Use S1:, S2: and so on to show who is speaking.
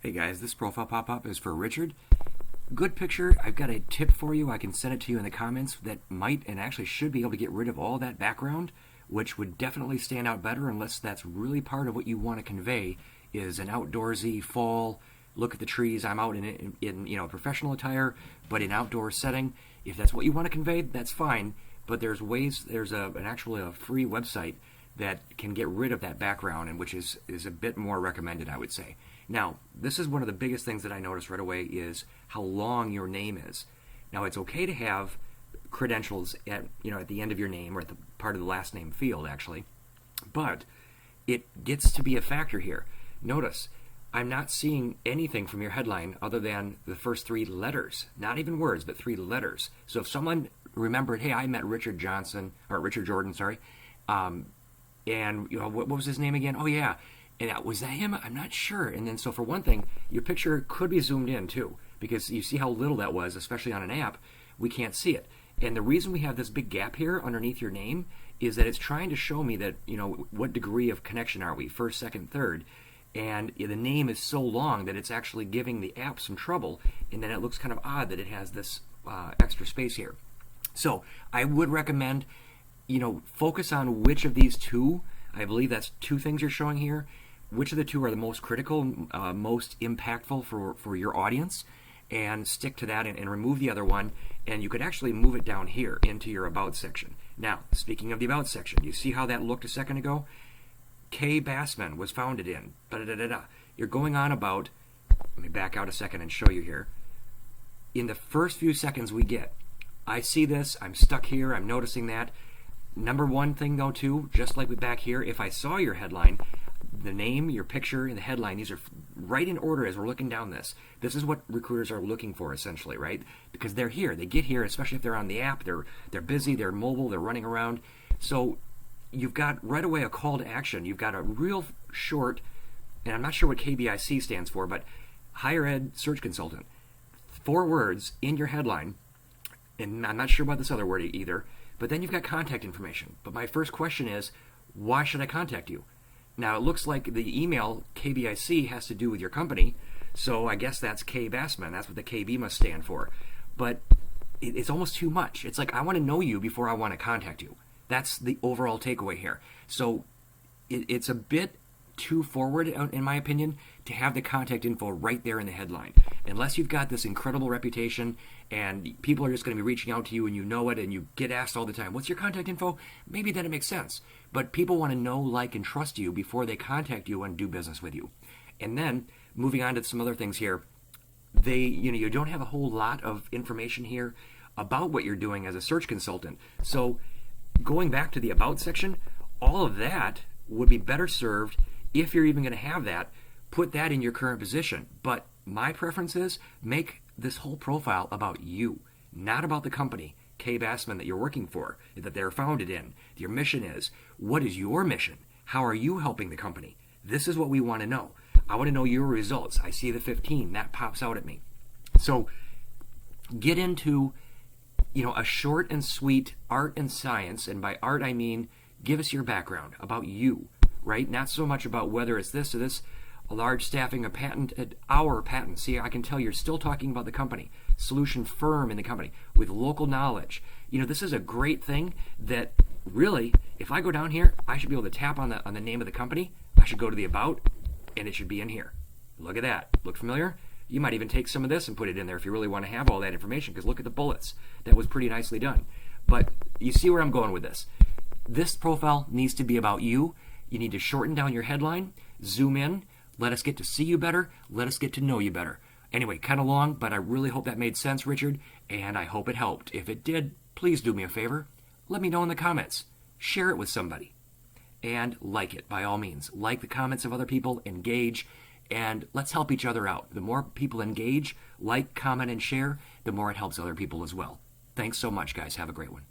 S1: Hey guys, this profile pop-up is for Richard. Good picture. I've got a tip for you. I can send it to you in the comments that might and actually should be able to get rid of all that background, which would definitely stand out better unless that's really part of what you want to convey is an outdoorsy fall, look at the trees. I'm out in professional attire, but in outdoor setting. If that's what you want to convey, that's fine. But there's ways, there's actually a free website that can get rid of that background, and which is a bit more recommended, I would say. Now, this is one of the biggest things that I noticed right away is how long your name is. Now, it's okay to have credentials at the end of your name or at the part of the last name field, actually, but it gets to be a factor here. Notice, I'm not seeing anything from your headline other than the first three letters, not even words, but three letters. So if someone remembered, hey, I met Richard Jordan, and what was his name again? Oh yeah. And was that him? I'm not sure. And then, so for one thing, your picture could be zoomed in too, because you see how little that was, especially on an app. We can't see it. And the reason we have this big gap here underneath your name is that it's trying to show me that, what degree of connection are we, first, second, third. And the name is so long that it's actually giving the app some trouble. And then it looks kind of odd that it has this extra space here. So I would recommend, focus on which of these two, I believe that's two things you're showing here, which of the two are the most critical, most impactful for your audience, and stick to that and remove the other one. And you could actually move it down here into your About section. Now, speaking of the About section, you see how that looked a second ago? K. Bassman was founded in, You're going on about, let me back out a second and show you here. In the first few seconds we get, I see this, I'm stuck here, I'm noticing that. Number one thing though too, just like back here, if I saw your headline, the name, your picture, and the headline, these are right in order as we're looking down this. This is what recruiters are looking for essentially, right? Because they're here, they get here, especially if they're on the app, they're busy, they're mobile, they're running around. So you've got right away a call to action. You've got a real short, and I'm not sure what KBIC stands for, but Higher Ed Search Consultant. 4 words in your headline, and I'm not sure about this other word either, but then you've got contact information. But my first question is, why should I contact you? Now, it looks like the email KBIC has to do with your company, so I guess that's K. Bassman. That's what the KB must stand for. But it's almost too much. It's like, I want to know you before I want to contact you. That's the overall takeaway here. So it's a bit too forward, in my opinion, to have the contact info right there in the headline. Unless you've got this incredible reputation and people are just going to be reaching out to you and you know it and you get asked all the time, what's your contact info? Maybe then it makes sense. But people want to know, like, and trust you before they contact you and do business with you. And then, moving on to some other things here, you don't have a whole lot of information here about what you're doing as a search consultant. So going back to the About section, all of that would be better served, if you're even going to have that, put that in your current position. But my preference is make this whole profile about you, not about the company, K. Bassman, that you're working for, that they're founded in. Your mission is, what is your mission? How are you helping the company? This is what we want to know. I want to know your results. I see the 15, that pops out at me. So get into a short and sweet art and science, and by art I mean give us your background about you, right? Not so much about whether it's this or this, a large staffing, a patent, our patent. See, I can tell you're still talking about the company, solution firm in the company with local knowledge. This is a great thing that really, if I go down here, I should be able to tap on the name of the company. I should go to the About, and it should be in here. Look at that. Look familiar? You might even take some of this and put it in there if you really want to have all that information, because look at the bullets. That was pretty nicely done. But you see where I'm going with this. This profile needs to be about you. You need to shorten down your headline, zoom in, let us get to see you better, let us get to know you better. Anyway, kind of long, but I really hope that made sense, Richard, and I hope it helped. If it did, please do me a favor. Let me know in the comments. Share it with somebody. And like it, by all means. Like the comments of other people, engage, and let's help each other out. The more people engage, like, comment, and share, the more it helps other people as well. Thanks so much, guys. Have a great one.